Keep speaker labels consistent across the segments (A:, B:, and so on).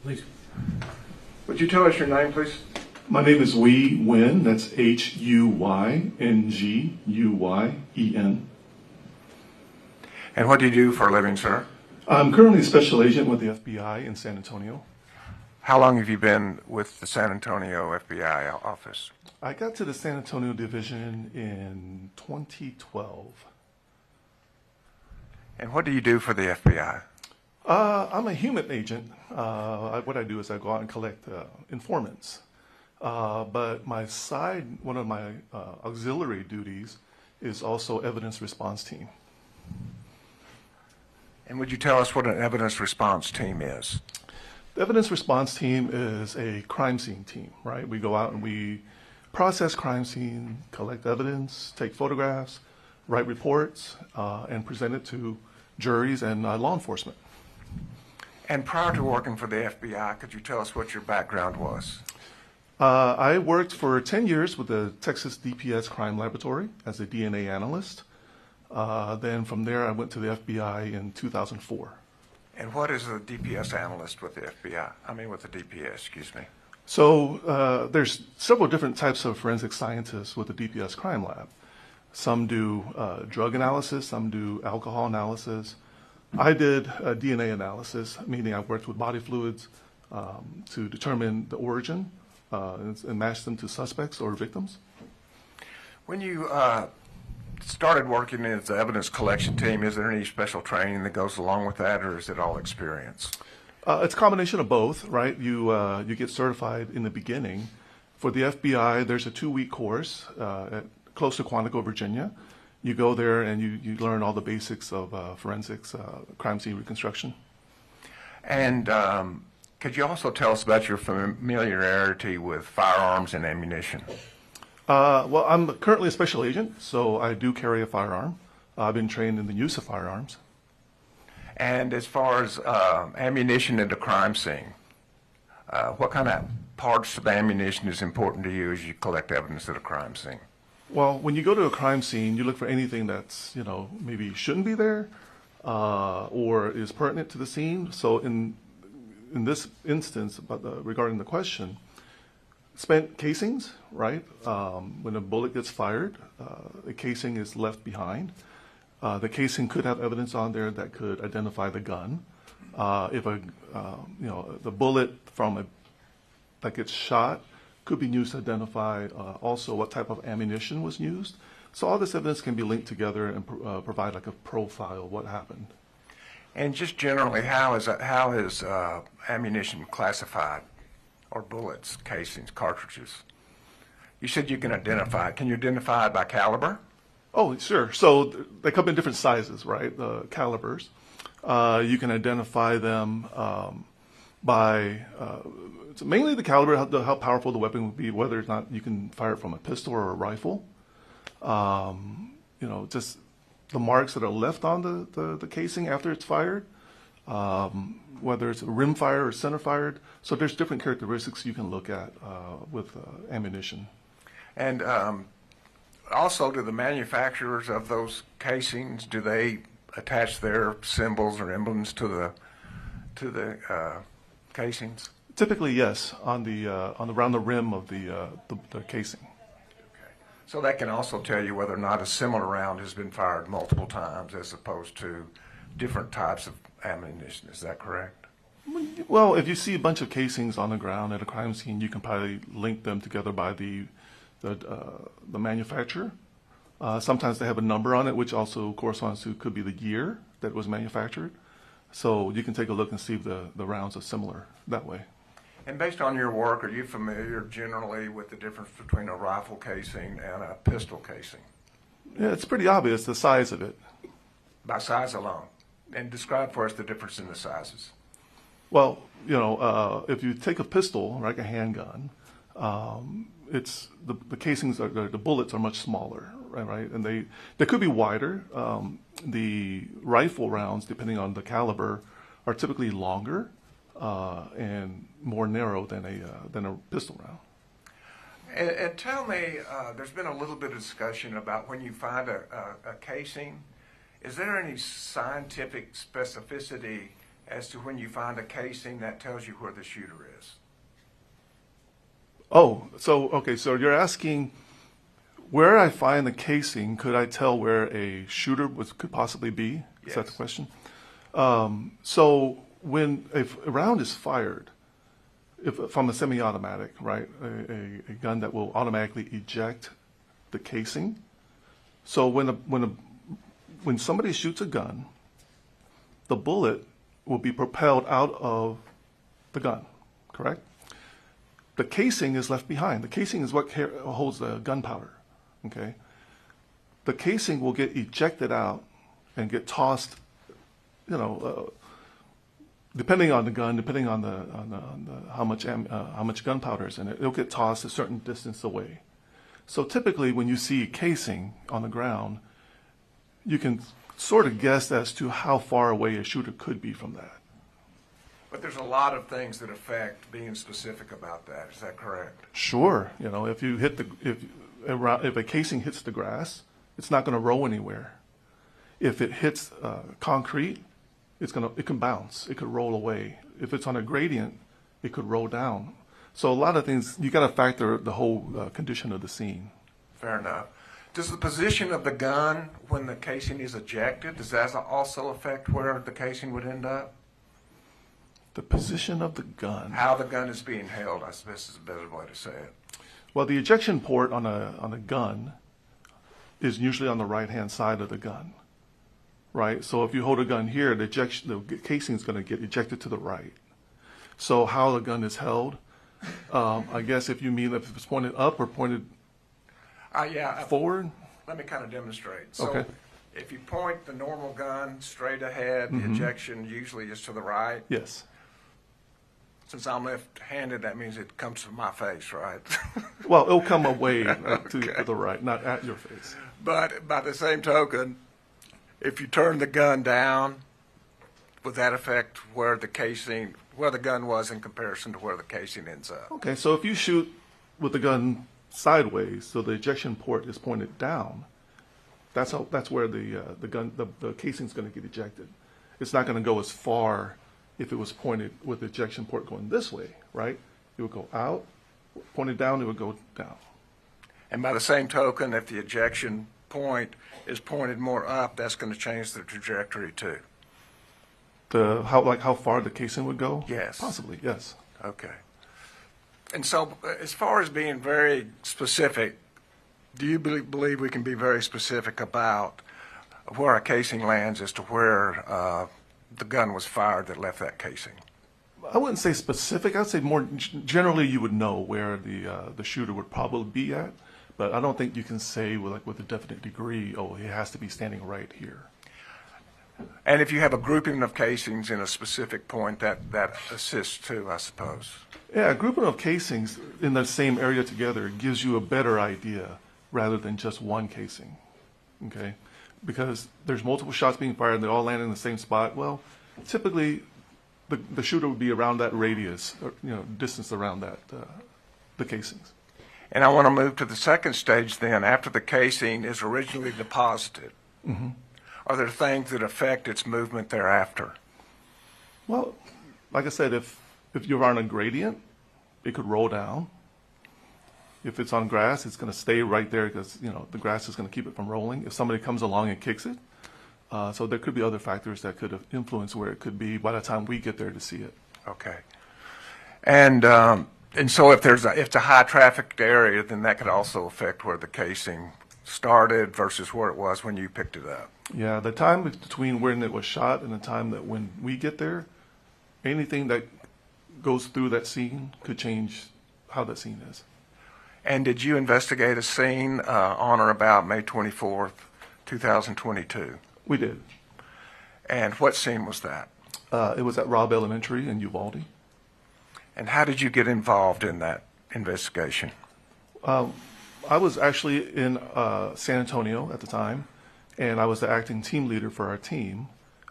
A: Please.
B: Would you tell us your name, please?
C: My name is Huy Nguyễn. That's Huynguyen.
B: And what do you do for a living, sir?
C: I'm currently a special agent with the FBI in San Antonio.
B: How long have you been with the San Antonio FBI office?
C: I got to the San Antonio division in 2012.
B: And what do you do for the FBI?
C: I'm a human agent. What I do is I go out and collect informants. But one of my auxiliary duties is also evidence response team.
B: And would you tell us what an evidence response team is?
C: The evidence response team is a crime scene team, right? We go out and we process crime scene, collect evidence, take photographs, write reports, and present it to juries and law enforcement.
B: And prior to working for the FBI, could you tell us what your background was?
C: I worked for 10 years with the Texas DPS Crime Laboratory as a DNA analyst. Then from there, I went to the FBI in 2004.
B: And what is a DPS analyst with the FBI? With the DPS, excuse me.
C: So there's several different types of forensic scientists with the DPS Crime Lab. Some do drug analysis, some do alcohol analysis. I did DNA analysis, meaning I worked with body fluids to determine the origin and match them to suspects or victims. When you
B: started working as the evidence collection team, is there any special training that goes along with that, or is it all experience?
C: It's a combination of both, right? You get certified in the beginning. For the FBI, there's a 2-week course close to Quantico, Virginia. You go there and you learn all the basics of forensics, crime scene reconstruction.
B: And could you also tell us about your familiarity with firearms and ammunition?
C: Well, I'm currently a special agent, so I do carry a firearm. I've been trained in the use of firearms.
B: And as far as ammunition at a crime scene, what kind of parts of ammunition is important to you as you collect evidence at a crime scene?
C: Well, when you go to a crime scene, you look for anything that's, maybe shouldn't be there or is pertinent to the scene. So in this instance, regarding the question, spent casings, right? When a bullet gets fired, the casing is left behind. The casing could have evidence on there that could identify the gun. If the bullet that gets shot could be used to identify also what type of ammunition was used. So all this evidence can be linked together and provide like a profile of what happened.
B: And just generally, how is ammunition classified, or bullets, casings, cartridges? You said you can identify it. Can you identify it by caliber?
C: Oh, sure. So they come in different sizes, right? The calibers. You can identify them by mainly the caliber, how powerful the weapon would be, whether or not you can fire it from a pistol or a rifle. Just the marks that are left on the casing after it's fired, whether it's rim fire or center fired. So there's different characteristics you can look at with ammunition. And
B: also, do the manufacturers of those casings, do they attach their symbols or emblems to the casings?
C: Typically, yes, around the rim of the casing.
B: Okay. So that can also tell you whether or not a similar round has been fired multiple times as opposed to different types of ammunition. Is that correct?
C: Well, if you see a bunch of casings on the ground at a crime scene, you can probably link them together by the manufacturer. Sometimes they have a number on it, which also corresponds to could be the year that it was manufactured. So you can take a look and see if the rounds are similar that way.
B: And based on your work, are you familiar generally with the difference between a rifle casing and a pistol casing?
C: Yeah, it's pretty obvious, the size of it.
B: By size alone. And describe for us the difference in the sizes.
C: Well, if you take a pistol, like a handgun, it's the casings, the bullets are much smaller, right? And they could be wider. The rifle rounds, depending on the caliber, are typically longer and more narrow than a pistol round.
B: And tell me, there's been a little bit of discussion about when you find a casing, is there any scientific specificity as to when you find a casing that tells you where the shooter is.
C: Oh, okay, so you're asking where I find the casing, could I tell where a shooter could possibly be? Is that the
B: Yes.
C: question? So when a round is fired, if from a semi-automatic, right, a gun that will automatically eject the casing. So when somebody shoots a gun, the bullet will be propelled out of the gun, correct? The casing is left behind. The casing is what holds the gunpowder, okay? The casing will get ejected out and get tossed, depending on the gun, depending on how much gunpowder is in it, it'll get tossed a certain distance away. So typically, when you see a casing on the ground, you can sort of guess as to how far away a shooter could be from that.
B: But there's a lot of things that affect being specific about that. Is that correct?
C: Sure, if a casing hits the grass, it's not going to roll anywhere. If it hits concrete, it can bounce. It could roll away. If it's on a gradient, it could roll down. So a lot of things, you got to factor the whole condition of the scene.
B: Fair enough. Does the position of the gun when the casing is ejected, does that also affect where the casing would end up?
C: The position of the gun.
B: How the gun is being held, I suppose is a better way to say it.
C: Well, the ejection port on a gun is usually on the right-hand side of the gun, right? So if you hold a gun here, the casing is going to get ejected to the right. So how the gun is held, I guess if you mean if it's pointed up or pointed forward.
B: Let me kind of demonstrate. So
C: Okay.
B: if you point the normal gun straight ahead, the ejection usually is to the right.
C: Yes.
B: Since I'm left-handed, that means it comes from my face, right?
C: Well, it'll come away to the right, not at your face.
B: But by the same token, if you turn the gun down, would that affect where the gun was in comparison to where the casing ends up?
C: Okay, so if you shoot with the gun sideways, so the ejection port is pointed down, that's where the casing's going to get ejected. It's not going to go as far if it was pointed with the ejection port going this way, right? It would go out, pointed down, it would go down.
B: And by the same token, if the ejection point is pointed more up, that's going to change the trajectory too.
C: How far the casing would go?
B: Yes.
C: Possibly, yes.
B: Okay. And so as far as being very specific, do you believe we can be very specific about where a casing lands as to where the gun was fired that left that casing?
C: I wouldn't say specific. I'd say more generally you would know where the shooter would probably be at, but I don't think you can say with a definite degree, oh, he has to be standing right here.
B: And if you have a grouping of casings in a specific point, that assists too, I suppose.
C: Yeah, a grouping of casings in the same area together gives you a better idea rather than just one casing, okay? Because there's multiple shots being fired and they all land in the same spot. Well, typically the shooter would be around that radius, or, distance around that, the casings.
B: And I want to move to the second stage then, after the casing is originally deposited.
C: Mm-hmm.
B: Are there things that affect its movement thereafter?
C: Well, like I said, if you're on a gradient, it could roll down. If it's on grass, it's going to stay right there because, the grass is going to keep it from rolling. If somebody comes along and kicks it, so there could be other factors that could have influenced where it could be by the time we get there to see it.
B: Okay. And so if it's a high trafficked area, then that could also affect where the casing started versus where it was when you picked it up.
C: Yeah, the time between when it was shot and the time that when we get there, anything that goes through that scene could change how that scene is.
B: And did you investigate a scene on or about May 24th, 2022?
C: We did.
B: And what scene was that?
C: It was at Robb Elementary in Uvalde.
B: And how did you get involved in that investigation?
C: I was actually in San Antonio at the time, and I was the acting team leader for our team.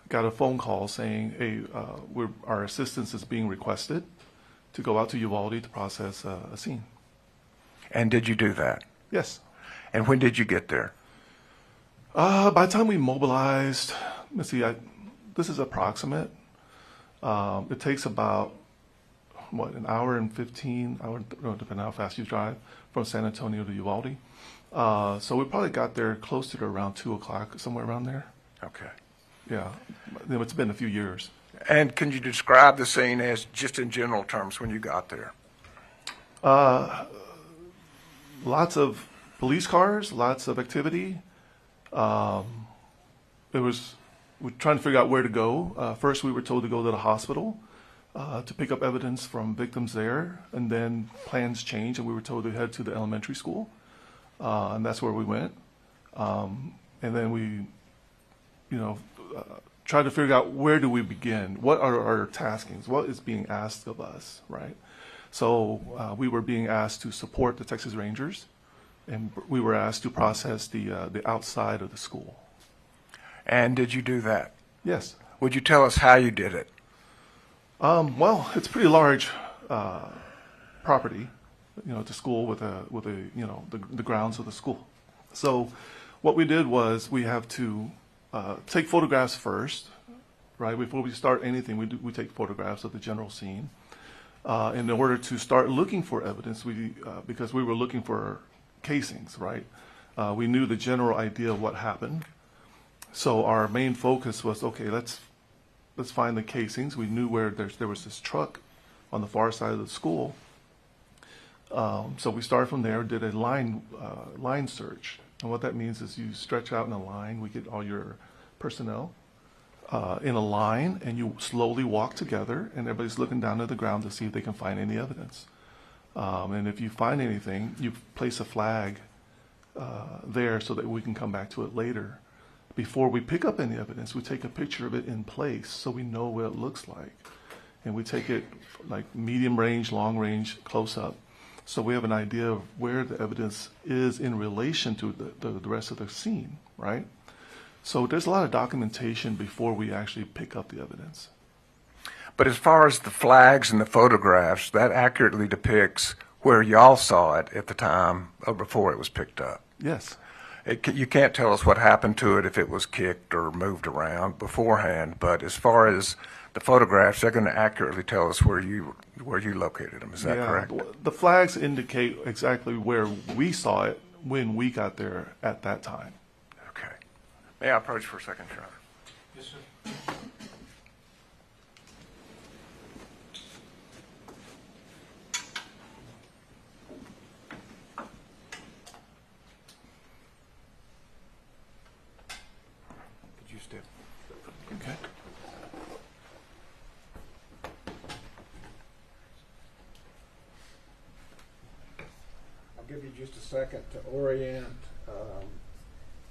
C: Got a phone call saying, hey, our assistance is being requested to go out to Uvalde to process a scene.
B: And did you do that?
C: Yes.
B: And when did you get there?
C: By the time we mobilized, let's see, this is approximate. It takes about, an hour and 15, depending on how fast you drive, from San Antonio to Uvalde. So we probably got there close to around 2 o'clock, somewhere around there.
B: Okay.
C: Yeah, it's been a few years.
B: And can you describe the scene as just in general terms when you got there?
C: Lots of police cars, lots of activity. We're trying to figure out where to go. First, we were told to go to the hospital to pick up evidence from victims there, and then plans changed, and we were told to head to the elementary school, and that's where we went. And then we, tried to figure out where do we begin? What are our taskings? What is being asked of us, right? So we were being asked to support the Texas Rangers, and we were asked to process the outside of the school.
B: And did you do that?
C: Yes.
B: Would you tell us how you did it?
C: Well, it's a pretty large property, the school with the grounds of the school. So what we did was we have to take photographs first, right? Before we start anything, we take photographs of the general scene. In order to start looking for evidence, because we were looking for casings, right? We knew the general idea of what happened. So our main focus was, okay, let's find the casings. We knew where there was this truck on the far side of the school. So we started from there, did a line search. And what that means is you stretch out in a line. We get all your personnel in a line, and you slowly walk together, and everybody's looking down to the ground to see if they can find any evidence. And if you find anything, you place a flag there so that we can come back to it later. Before we pick up any evidence, we take a picture of it in place so we know what it looks like. And we take it like medium range, long range, close up. So we have an idea of where the evidence is in relation to the rest of the scene, right? So there's a lot of documentation before we actually pick up the evidence.
B: But as far as the flags and the photographs, that accurately depicts where y'all saw it at the time or before it was picked up.
C: Yes.
B: You can't tell us what happened to it if it was kicked or moved around beforehand, but as far as the photographs, they're going to accurately tell us where you located them. Is that correct?
C: The flags indicate exactly where we saw it when we got there at that time.
B: Okay. May I approach for a second, Your Honor?
A: Yes, sir.
B: Could you step?
C: Okay.
B: I'll give you just a second to orient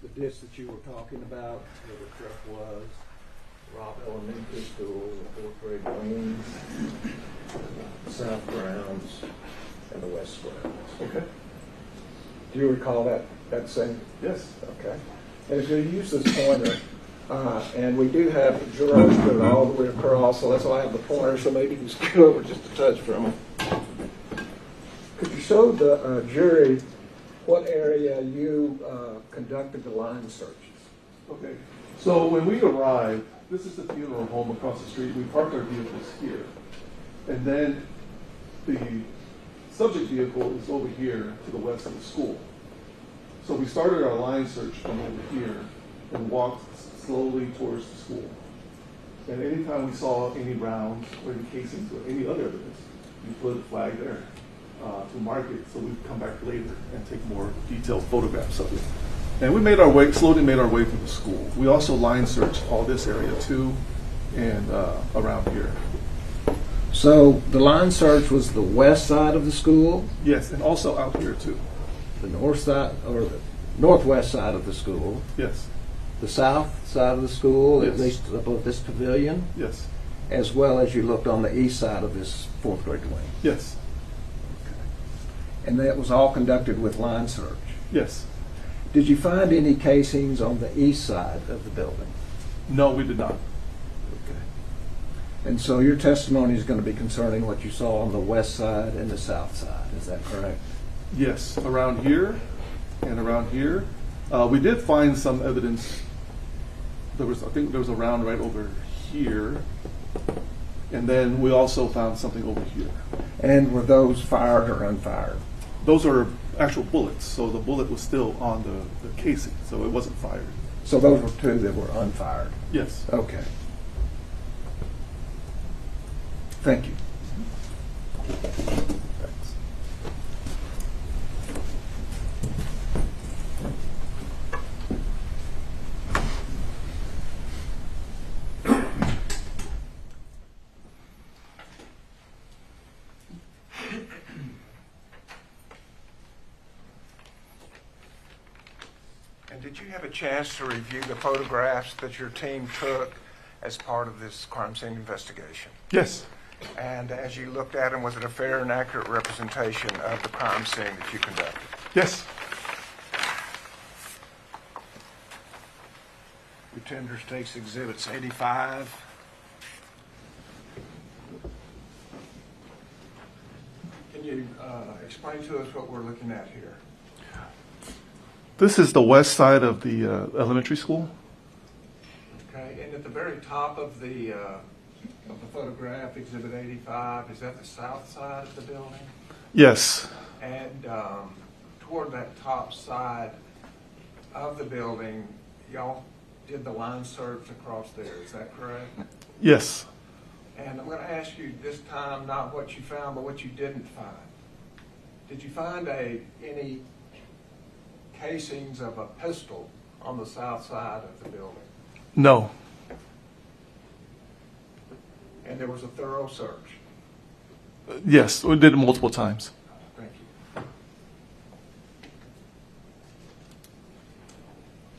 B: the ditch that you were talking about, where the truck was. Robb Elementary School, the fourth grade wings, south grounds, and the west grounds.
C: Okay.
B: Do you recall that scene?
C: Yes.
B: Okay. And if you use this pointer, and we do have jurors going all the way across, so that's why I have the pointer, so maybe you just go over just a touch from it. Could you show the jury what area you conducted the line searches?
C: Okay. So when we arrived, this is the funeral home across the street. We parked our vehicles here. And then the subject vehicle is over here to the west of the school. So we started our line search from over here and walked slowly towards the school. And anytime we saw any rounds or any casings or any other evidence, we put a flag there to mark it, so we'd come back later and take more detailed photographs of it. And we slowly made our way from the school. We also line searched all this area too, and around here.
D: So the line search was the west side of the school,
C: Yes, and also out here too.
D: the north side, or the northwest side of the school,
C: Yes,
D: the south side of the school, at
C: Yes.
D: least above this pavilion,
C: yes,
D: as well as you looked on the east side of this fourth grade wing.
C: yes,
D: And that was all conducted with line search.
C: yes.
D: Did you find any casings on the east side of the building?
C: No, we did not.
D: Okay. And so your testimony is going to be concerning what you saw on the west side and the south side, is that correct?
C: Yes, around here and around here. We did find some evidence. I think there was a round right over here. And then we also found something over here.
D: And were those fired or unfired?
C: Those are actual bullets, so the bullet was still on the casing, so it wasn't fired.
D: So those were two that were unfired?
C: Yes.
D: Okay. Thank you.
C: Thanks.
B: And did you have a chance to review the photographs that your team took as part of this crime scene investigation?
C: Yes.
B: And as you looked at them, was it a fair and accurate representation of the crime scene that you conducted?
C: Yes.
B: Your tender takes exhibits 85. Can you explain to us what we're looking at here?
C: This is the west side of the elementary school.
B: Okay, and at the very top of the photograph, exhibit 85, is that the south side of the building?
C: Yes.
B: And toward that top side of the building, y'all did the line search across there, is that correct?
C: Yes.
B: And I'm going to ask you this time not what you found, but what you didn't find. Did you find any casings of a pistol on the south side of the building?
C: No.
B: And there was a thorough search?
C: Yes, we did it multiple times.
B: Thank you.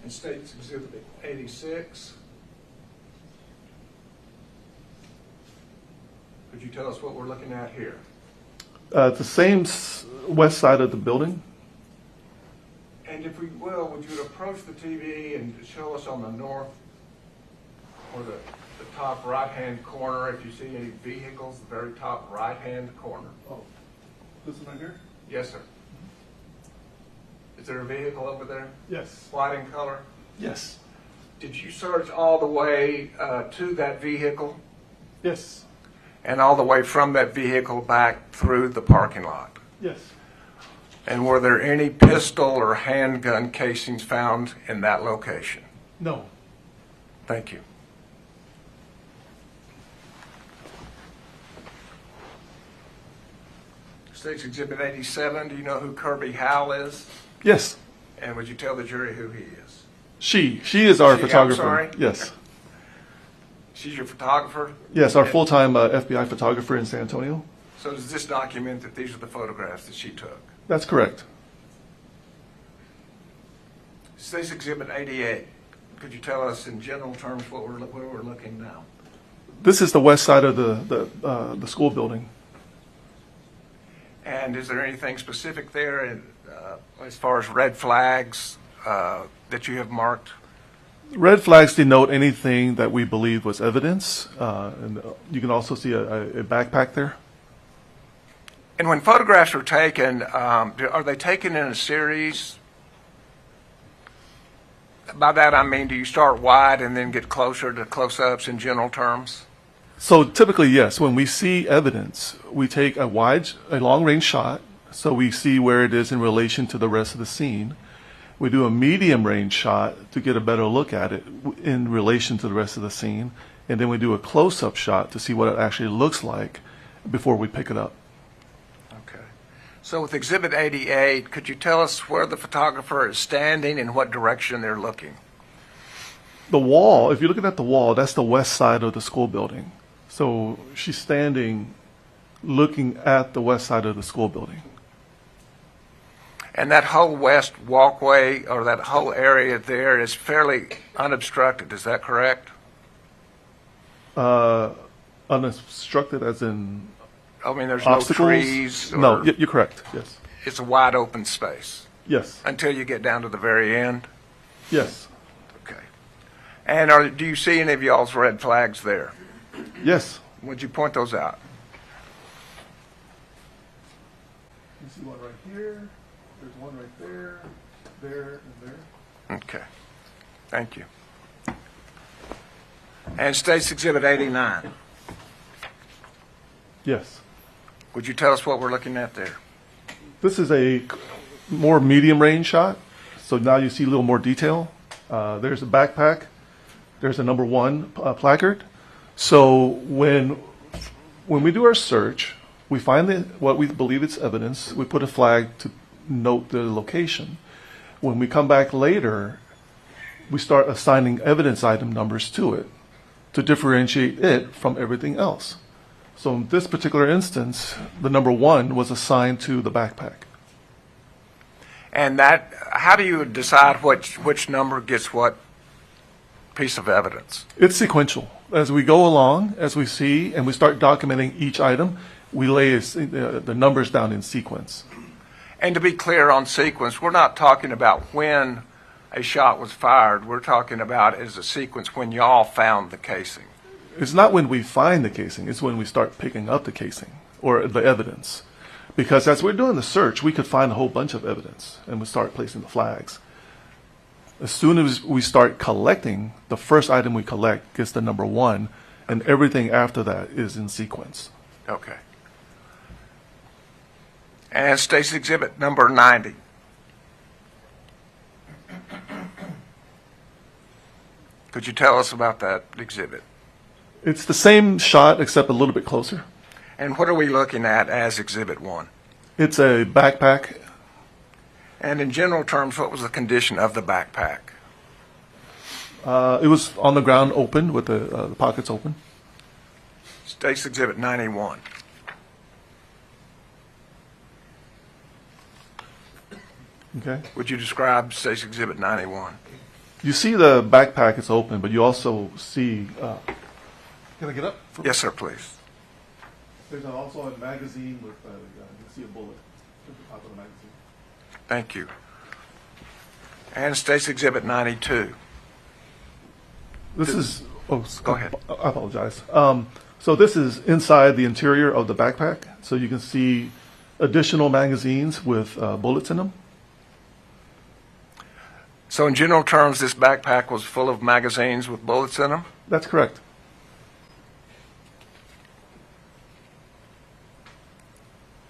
B: And State's Exhibit 86. Could you tell us what we're looking at here?
C: The same west side of the building.
B: And if we will, would you approach the TV and show us on the north or the top right-hand corner, if you see any vehicles, the very top right-hand corner?
C: Oh, this one right here?
B: Yes, sir. Is there a vehicle over there?
C: Yes.
B: White in color?
C: Yes.
B: Did you search all the way to that vehicle
C: Yes.
B: and all the way from that vehicle back through the parking lot?
C: Yes.
B: And were there any pistol or handgun casings found in that location?
C: No.
B: Thank you. State's Exhibit 87, do you know who Kirby Howell is?
C: Yes.
B: And would you tell the jury who he is?
C: She is our
B: She, I'm
C: photographer.
B: sorry?
C: Yes.
B: She's your photographer?
C: Yes, our full-time FBI photographer in San Antonio.
B: So does this document that these are the photographs that she took?
C: That's correct.
B: State's Exhibit 88, could you tell us in general terms where we're looking now?
C: This is the west side of the school building.
B: And is there anything specific there as far as red flags that you have marked?
C: Red flags denote anything that we believe was evidence, and you can also see a backpack there.
B: And when photographs are taken, are they taken in a series? By that I mean, do you start wide and then get closer to close-ups in general terms?
C: So typically, yes, when we see evidence, we take a long-range shot, so we see where it is in relation to the rest of the scene. We do a medium-range shot to get a better look at it in relation to the rest of the scene, and then we do a close-up shot to see what it actually looks like before we pick it up.
B: Okay. So with Exhibit 88, could you tell us where the photographer is standing and what direction they're looking?
C: The wall, if you're looking at the wall, that's the west side of the school building. So she's standing looking at the west side of the school building.
B: And that whole west walkway or that whole area there is fairly unobstructed, is that correct?
C: Unobstructed as in
B: I mean, there's
C: obstacles?
B: no trees?
C: No, you're correct, yes.
B: It's a wide open space
C: Yes,
B: until you get down to the very end?
C: yes,
B: Okay. And do you see any of y'all's red flags there?
C: yes.
B: Would you point those out?
C: You see one right here, there's one right there, there, and there.
B: Okay. Thank you. And State's Exhibit 89.
C: Yes.
B: Would you tell us what we're looking at there?
C: This is a more medium range shot. So now you see a little more detail. There's a backpack. There's a number 1 placard. So when we do our search, we find what we believe it's evidence. We put a flag to note the location. When we come back later, we start assigning evidence item numbers to it to differentiate it from everything else. So in this particular instance, the number 1 was assigned to the backpack.
B: And that, how do you decide which number gets what piece of evidence?
C: It's sequential. As we go along, as we see, and we start documenting each item, we lay the numbers down in sequence.
B: And to be clear on sequence, we're not talking about when a shot was fired. We're talking about as a sequence when y'all found the casing.
C: It's not when we find the casing, it's when we start picking up the casing or the evidence. Because as we're doing the search, we could find a whole bunch of evidence and we start placing the flags. As soon as we start collecting, the first item we collect gets the number 1, and everything after that is in sequence.
B: Okay. And State's Exhibit number 90. Could you tell us about that exhibit?
C: It's the same shot except a little bit closer.
B: And what are we looking at as Exhibit 1?
C: It's a backpack.
B: And in general terms, what was the condition of the backpack?
C: It was on the ground open with the pockets open.
B: State's Exhibit 91.
C: Okay.
B: Would you describe State's Exhibit 91?
C: You see the backpack is open, but you also see. Can I get up?
B: Yes, sir, please.
C: There's also a magazine with. You can see a bullet at the top of the magazine.
B: Thank you. And State's Exhibit 92.
C: This is. Oh,
B: Go ahead.
C: I apologize. So this is inside the interior of the backpack. So you can see additional magazines with bullets in them.
B: So in general terms, this backpack was full of magazines with bullets in them?
C: That's correct.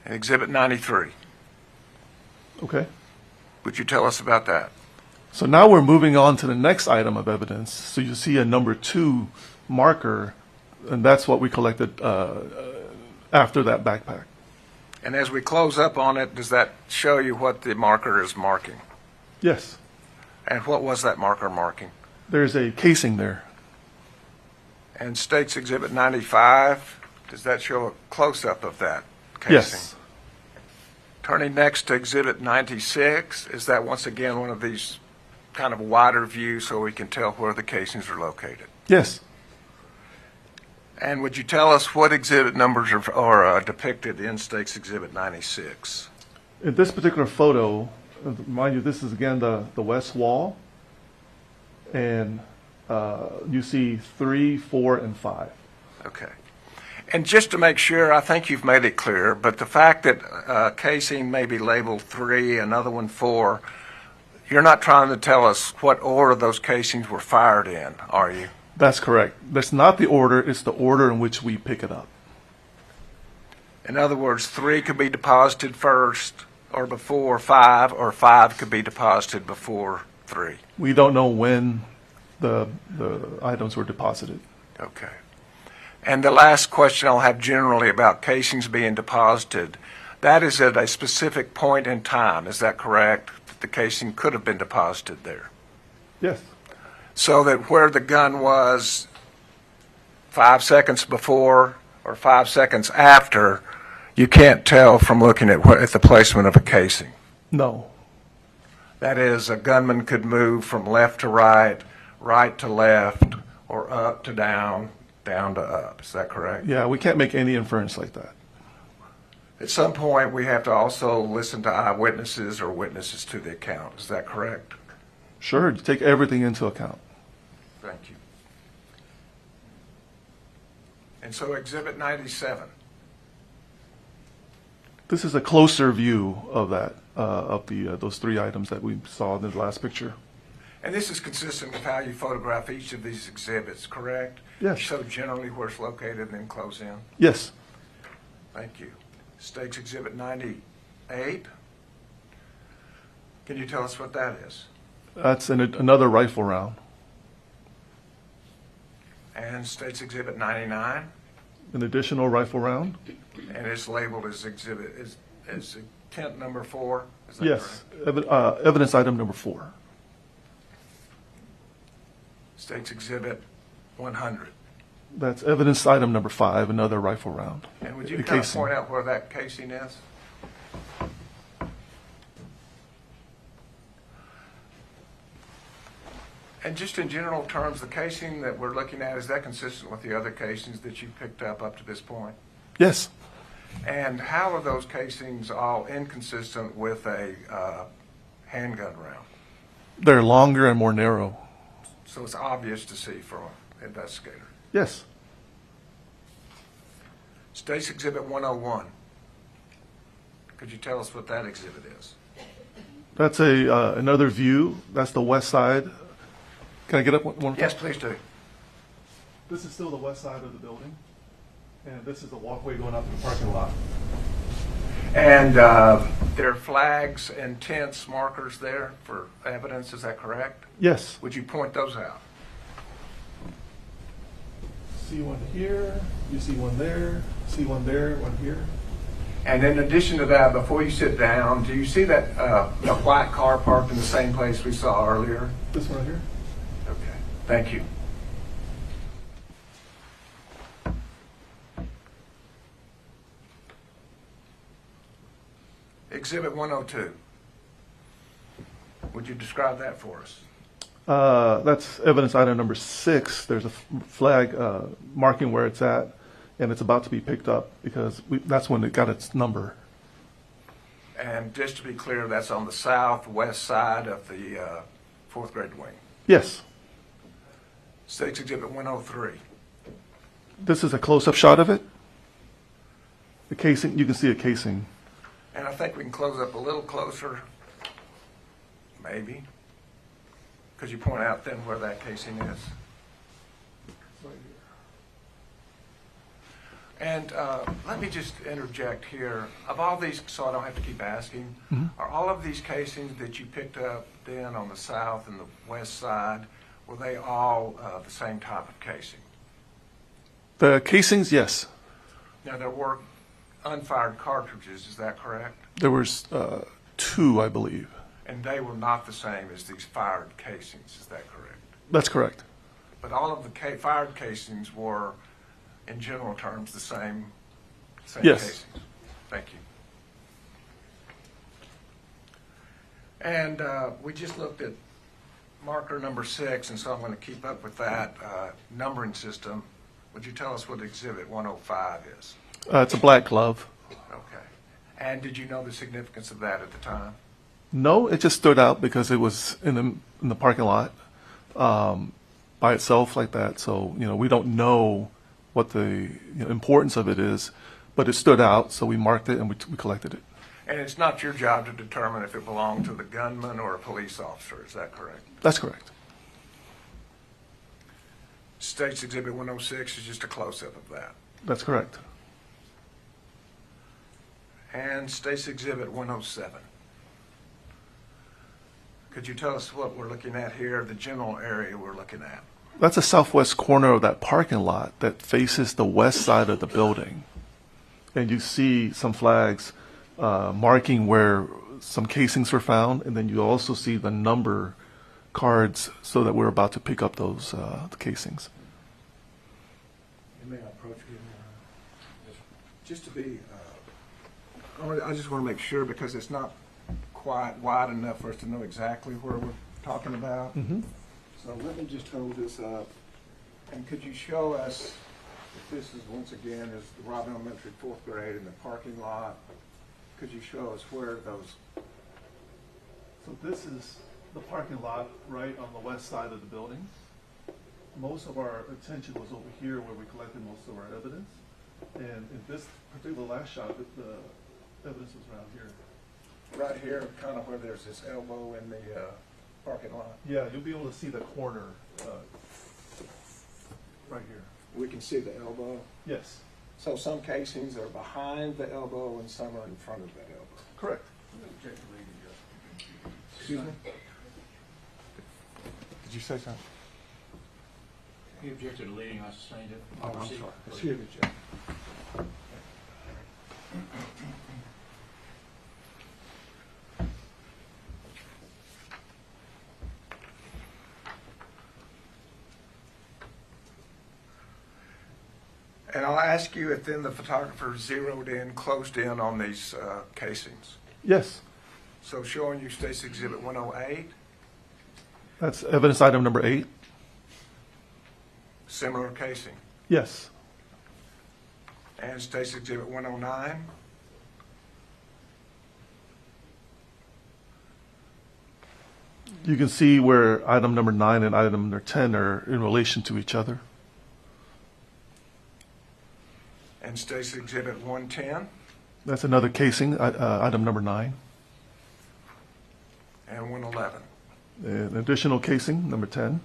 B: Exhibit 93.
C: Okay.
B: Would you tell us about that?
C: So now we're moving on to the next item of evidence. So you see a number 2 marker, and that's what we collected after that backpack.
B: And as we close up on it, does that show you what the marker is marking?
C: Yes.
B: And what was that marker marking?
C: There's a casing there.
B: And State's Exhibit 95, does that show a close-up of that casing?
C: Yes.
B: Turning next to Exhibit 96, is that once again one of these kind of wider views so we can tell where the casings are located?
C: Yes.
B: And would you tell us what exhibit numbers are depicted in State's Exhibit 96?
C: In this particular photo, mind you, this is again the west wall, and you see 3, 4, and 5.
B: Okay. And just to make sure, I think you've made it clear, but the fact that casing may be labeled 3, another one 4, you're not trying to tell us what order those casings were fired in, are you?
C: That's correct. That's not the order, it's the order in which we pick it up.
B: In other words, 3 could be deposited first or before 5, or 5 could be deposited before 3.
C: We don't know when the items were deposited.
B: Okay. And the last question I'll have generally about casings being deposited, that is at a specific point in time, is that correct? That the casing could have been deposited there?
C: Yes.
B: So that where the gun was 5 seconds before or 5 seconds after, you can't tell from looking at the placement of a casing.
C: No.
B: That is, a gunman could move from left to right, right to left, or up to down, down to up. Is that correct?
C: Yeah, we can't make any inference like that.
B: At some point, we have to also listen to eyewitnesses or witnesses to the account. Is that correct?
C: Sure, take everything into account.
B: Thank you. And so Exhibit 97.
C: This is a closer view of that, those 3 items that we saw in the last picture.
B: And this is consistent with how you photograph each of these exhibits, correct?
C: Yes.
B: You show generally where it's located and then close in.
C: Yes.
B: Thank you. State's Exhibit 98. Can you tell us what that is?
C: That's another rifle round.
B: And State's Exhibit 99,
C: An additional rifle round?
B: and it's labeled as exhibit, as tent number 4? Is that
C: Yes.
B: correct?
C: Evidence item number 4.
B: State's Exhibit 100.
C: That's evidence item number 5, another rifle round.
B: And would you
C: A
B: kind of
C: casing.
B: point out where that casing is? And just in general terms, the casing that we're looking at, is that consistent with the other casings that you picked up to this point?
C: Yes.
B: And how are those casings all inconsistent with a handgun round?
C: They're longer and more narrow.
B: So it's obvious to see for an investigator.
C: Yes.
B: State's Exhibit 101. Could you tell us what that exhibit is?
C: That's another view. That's the west side. Can I get up one?
B: Yes, please do.
C: This is still the west side of the building, and this is the walkway going out to the parking lot.
B: And there are flags and tents, markers there for evidence, is that correct?
C: Yes.
B: Would you point those out?
C: See one here, you see one there, see one there, one here.
B: And in addition to that, before you sit down, do you see that the white car parked in the same place we saw earlier?
C: This one right here?
B: Okay, thank you. Exhibit 102. Would you describe that for us?
C: That's evidence item number 6. There's a flag marking where it's at, and it's about to be picked up because that's when it got its number.
B: And just to be clear, that's on the southwest side of the fourth grade wing.
C: Yes.
B: State's Exhibit 103.
C: This is a close-up shot of it. The casing, you can see a casing.
B: And I think we can close up a little closer, maybe. Could you point out then where that casing is?
C: Right here.
B: And let me just interject here. Of all these, so I don't have to keep asking, are all of these casings that you picked up then on the south and the west side, were they all the same type of casing?
C: The casings, yes.
B: Now, there were unfired cartridges, is that correct?
C: There was 2, I believe.
B: And they were not the same as these fired casings, is that correct?
C: That's correct.
B: But all of the fired casings were, in general terms, the same
C: Yes.
B: casings? Thank you. And we just looked at marker number 6, and so I'm going to keep up with that numbering system. Would you tell us what Exhibit 105 is?
C: It's a black glove.
B: Okay. And did you know the significance of that at the time?
C: No, it just stood out because it was in the parking lot by itself like that. So, we don't know what the importance of it is, but it stood out, so we marked it and we collected it.
B: And it's not your job to determine if it belonged to the gunman or a police officer, is that correct?
C: That's correct.
B: State's Exhibit 106 is just a close-up of that.
C: That's correct.
B: And State's Exhibit 107. Could you tell us what we're looking at here, the general area we're looking at?
C: That's a southwest corner of that parking lot that faces the west side of the building. And you see some flags marking where some casings were found, and then you also see the number cards so that we're about to pick up those the casings.
B: You may approach me just to be, I just want to make sure because it's not quite wide enough for us to know exactly where we're talking about. So let me just hold this up. And could you show us, if this is once again is the Robb Elementary fourth grade in the parking lot, could you show us where those?
C: So this is the parking lot right on the west side of the building. Most of our attention was over here where we collected most of our evidence. And in this particular last shot, the evidence was around here.
B: Right here, kind of where there's this elbow in the parking lot.
C: Yeah, you'll be able to see the corner right here.
B: We can see the elbow.
C: Yes.
B: So some casings are behind the elbow and some are in front of that elbow.
C: Correct.
B: Excuse me? Did you say something?
A: He objected to leading us sustained it.
B: Oh, I'm sorry. Excuse me, Jeff. And I'll ask you if then the photographer zeroed in, closed in on these casings.
C: Yes.
B: So showing you State's Exhibit 108,
C: That's evidence item number 8.
B: similar casing.
C: Yes.
B: And State's Exhibit 109,
C: You can see where item number 9 and item number 10 are in relation to each other.
B: and State's Exhibit 110,
C: That's another casing, item number 9.
B: and 111.
C: An additional casing, number 10.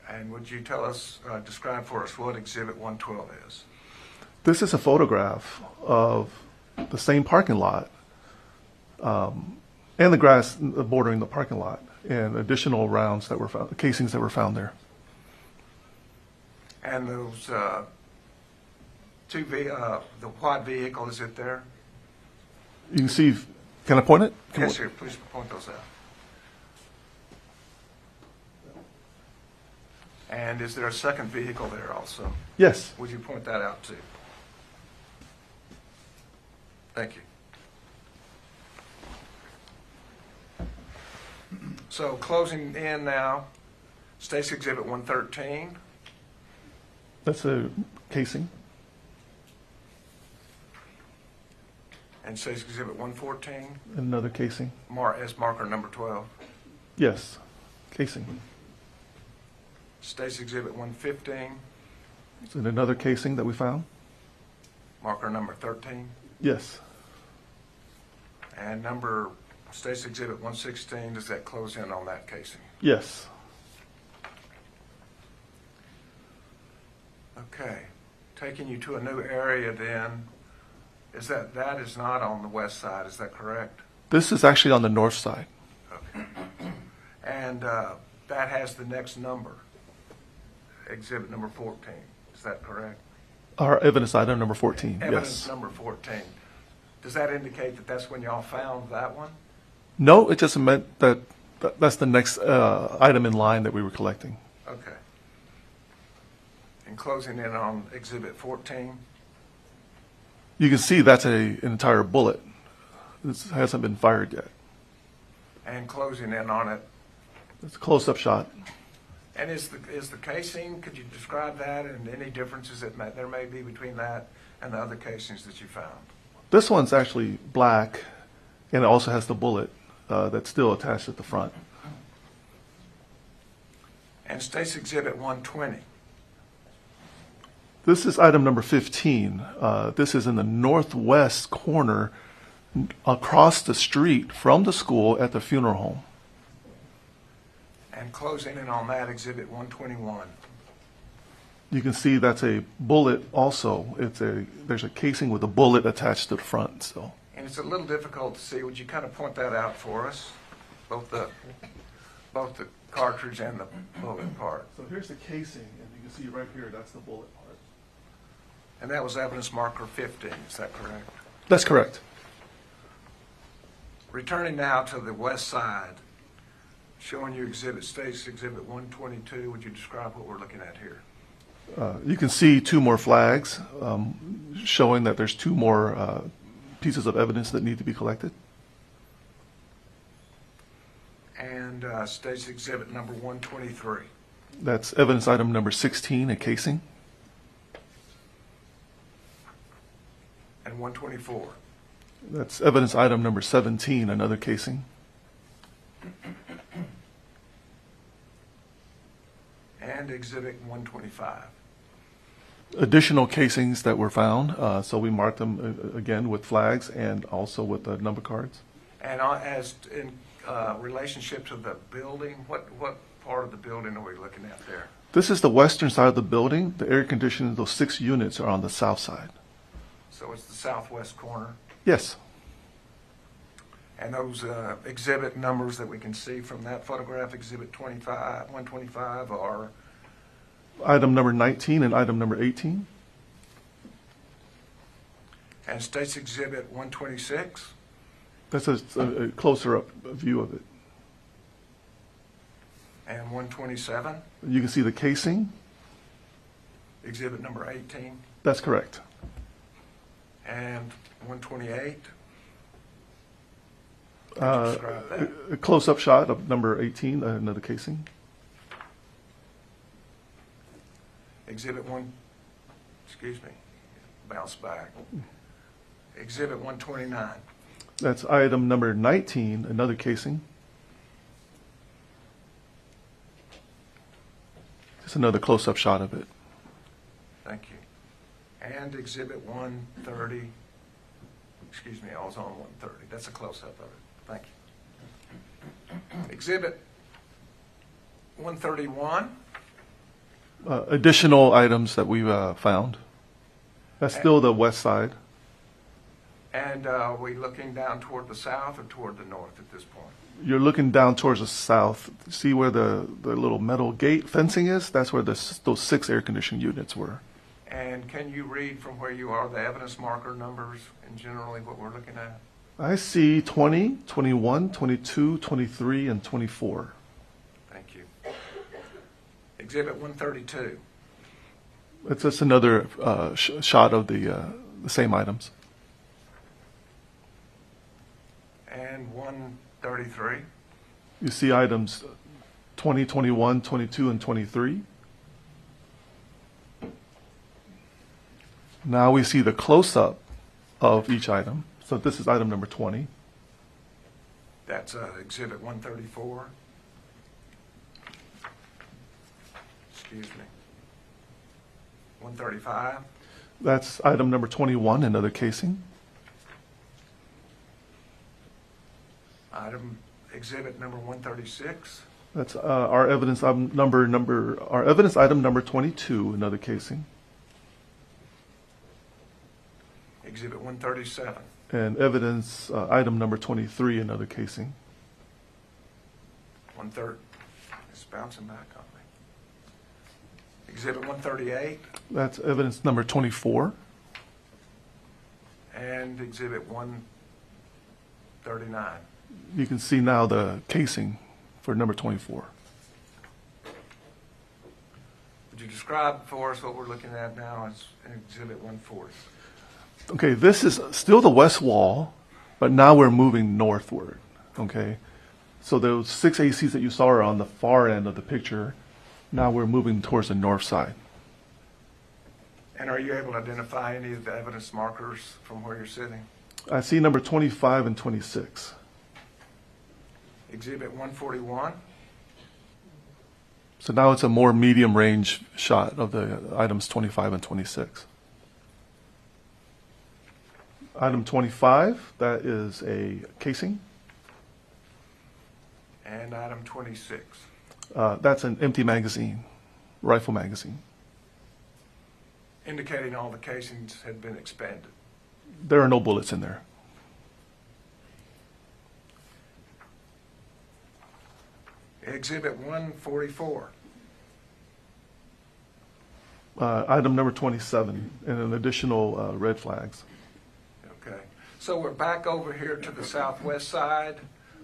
B: And would you tell us, describe for us what Exhibit 112 is?
C: This is a photograph of the same parking lot and the grass bordering the parking lot and additional rounds that were found, casings that were found there.
B: And those the what vehicle is it there?
C: You can see, can I point it?
B: Yes, sir, please point those out. And is there a second vehicle there also?
C: Yes.
B: Would you point that out too? Thank you. So closing in now, State's Exhibit 113,
C: That's a casing.
B: and State's Exhibit 114,
C: Another casing.
B: as marker number 12.
C: Yes. Casing.
B: State's Exhibit 115,
C: Is it another casing that we found?
B: marker number 13,
C: Yes.
B: and State's Exhibit 116, does that close in on that casing?
C: Yes.
B: Okay, taking you to a new area then, that is not on the west side, is that correct?
C: This is actually on the north side.
B: Okay. And that has the next number, Exhibit number 14, is that correct?
C: Our evidence item number 14.
B: Evidence
C: Yes.
B: number 14. Does that indicate that that's when y'all found that one?
C: No, it just meant that that's the next item in line that we were collecting.
B: Okay. And closing in on Exhibit 14,
C: You can see that's an entire bullet. This hasn't been fired yet.
B: and closing in on it.
C: It's a close-up shot.
B: And is the casing, could you describe that and any differences that there may be between that and the other casings that you found?
C: This one's actually black, and it also has the bullet that's still attached at the front.
B: And State's Exhibit 120,
C: This is item number 15. This is in the northwest corner across the street from the school at the funeral home.
B: and closing in on that, Exhibit 121.
C: You can see that's a bullet also. There's a casing with a bullet attached to the front. So
B: And it's a little difficult to see. Would you kind of point that out for us? Both the cartridge and the bullet part.
C: So here's the casing, and you can see right here, that's the bullet part.
B: And that was evidence marker 15, is that correct?
C: That's correct.
B: Returning now to the west side, showing you State's Exhibit 122, would you describe what we're looking at here?
C: You can see two more flags showing that there's two more pieces of evidence that need to be collected.
B: And State's Exhibit number 123.
C: That's evidence item number 16, a casing.
B: And 124.
C: That's evidence item number 17, another casing.
B: And Exhibit 125.
C: Additional casings that were found, so we marked them again with flags and also with the number cards.
B: And as in relationship to the building, what part of the building are we looking at there?
C: This is the western side of the building. The air conditioning, those 6 units are on the south side.
B: So it's the southwest corner.
C: Yes.
B: And those exhibit numbers that we can see from that photograph, exhibit 125, are
C: Item number 19 and item number 18.
B: and states exhibit 126.
C: That's a closer up view of it.
B: And 127,
C: You can see the casing.
B: exhibit number 18,
C: That's correct.
B: and 128. Describe that.
C: A close-up shot of number 18, another casing.
B: Exhibit bounce back. Exhibit 129,
C: That's item number 19, another casing. Just another close-up shot of it.
B: thank you. And exhibit 130, I was on 130. That's a close-up of it. Thank you. Exhibit 131,
C: Additional items that we've found. That's still the west side.
B: and are we looking down toward the south or toward the north at this point?
C: You're looking down towards the south. See where the little metal gate fencing is? That's where those 6 air conditioning units were.
B: And can you read from where you are the evidence marker numbers and generally what we're looking at?
C: I see 20, 21, 22, 23, and 24.
B: Thank you. Exhibit 132,
C: It's just another shot of the same items.
B: and 133,
C: You see items 20, 21, 22, and 23. Now we see the close-up of each item. So this is item number 20.
B: that's exhibit 134. Excuse me. 135,
C: That's item number 21, another casing.
B: exhibit number 136,
C: That's our evidence item number 22, another casing.
B: exhibit 137,
C: And evidence item number 23, another casing.
B: 130, it's bouncing back on me. Exhibit 138
C: That's evidence number 24.
B: and exhibit 139.
C: You can see now the casing for number 24.
B: Would you describe for us what we're looking at now as exhibit 140?
C: Okay, this is still the west wall, but now we're moving northward. Okay, so those 6 ACs that you saw are on the far end of the picture. Now we're moving towards the north side.
B: And are you able to identify any of the evidence markers from where you're sitting?
C: I see number 25 and 26.
B: Exhibit 141,
C: So now it's a more medium range shot of the items 25 and 26. Item 25, that is a casing.
B: and item 26.
C: That's an empty magazine, rifle magazine.
B: Indicating all the casings had been expanded.
C: There are no bullets in there.
B: Exhibit 144,
C: Item number 27, and an additional red flags.
B: okay. So we're back over here to the southwest side,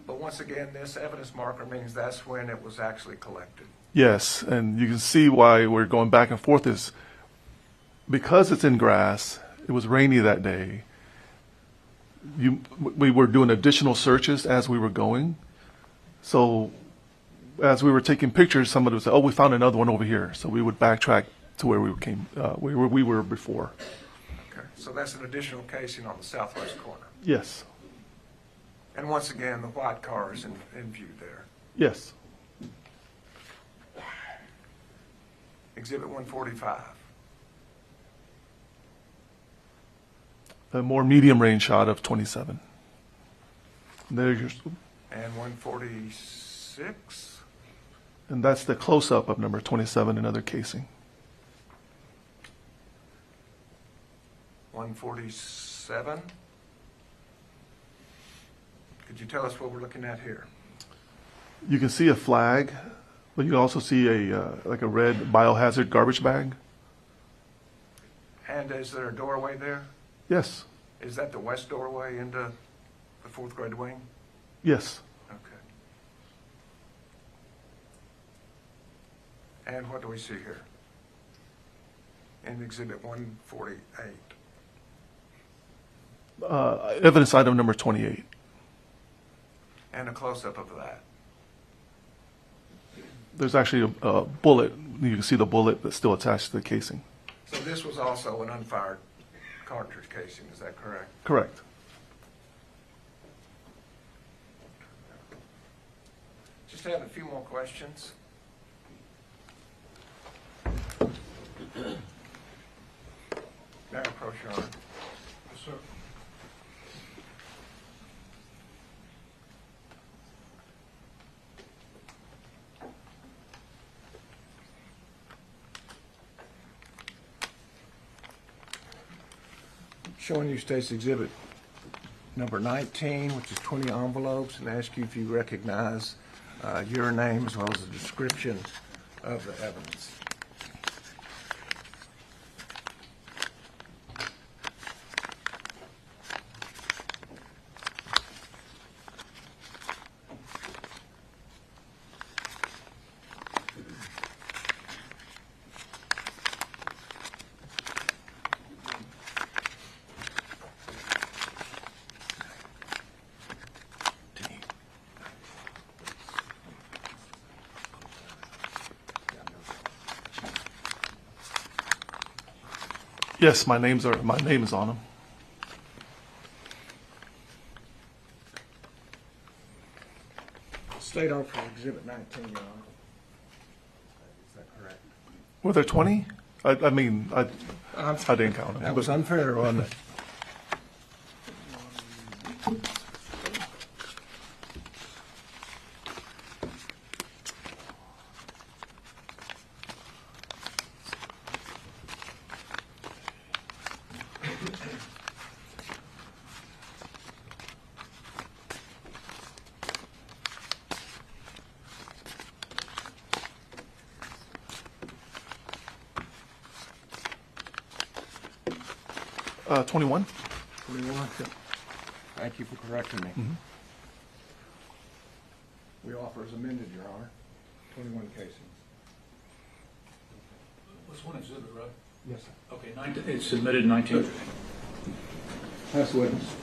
B: but once again, this evidence marker means that's when it was actually collected.
C: Yes, and you can see why we're going back and forth is because it's in grass, it was rainy that day. We were doing additional searches as we were going. So as we were taking pictures, somebody would say, "Oh, we found another one over here." So we would backtrack to where we were before.
B: Okay. So that's an additional casing on the southwest corner.
C: Yes,
B: And once again, the white car is in view there.
C: yes.
B: Exhibit 145,
C: A more medium range shot of 27. There's your,
B: and 146,
C: And that's the close-up of number 27, another casing.
B: 147. Could you tell us what we're looking at here?
C: You can see a flag, but you can also see like a red biohazard garbage bag.
B: And is there a doorway there?
C: Yes,
B: Is that the west doorway into the fourth grade wing?
C: yes.
B: Okay. And what do we see here? In Exhibit 148.
C: Evidence item number 28.
B: And a close-up of that.
C: There's actually a bullet. You can see the bullet that's still attached to the casing.
B: So this was also an unfired cartridge casing, is that correct?
C: Correct.
B: Just have a few more questions. May I approach your honor?
A: Yes, sir.
B: Showing you State's Exhibit number 19, which is 20 envelopes, and ask you if you recognize your name as well as the description of the evidence.
C: Yes, my name is on them.
B: State offer Exhibit 19, Your Honor. Is that correct?
C: Were there 20? I mean, I didn't count them.
B: That was unfair, wasn't it?
C: Uh, 21.
B: 21. Thank you for correcting me.
C: Mhm.
B: We offer as amended, Your Honor. 21 casings.
A: Was one exhibit, right?
B: Yes, sir.
A: Okay, it's submitted 19.
B: Pass witness.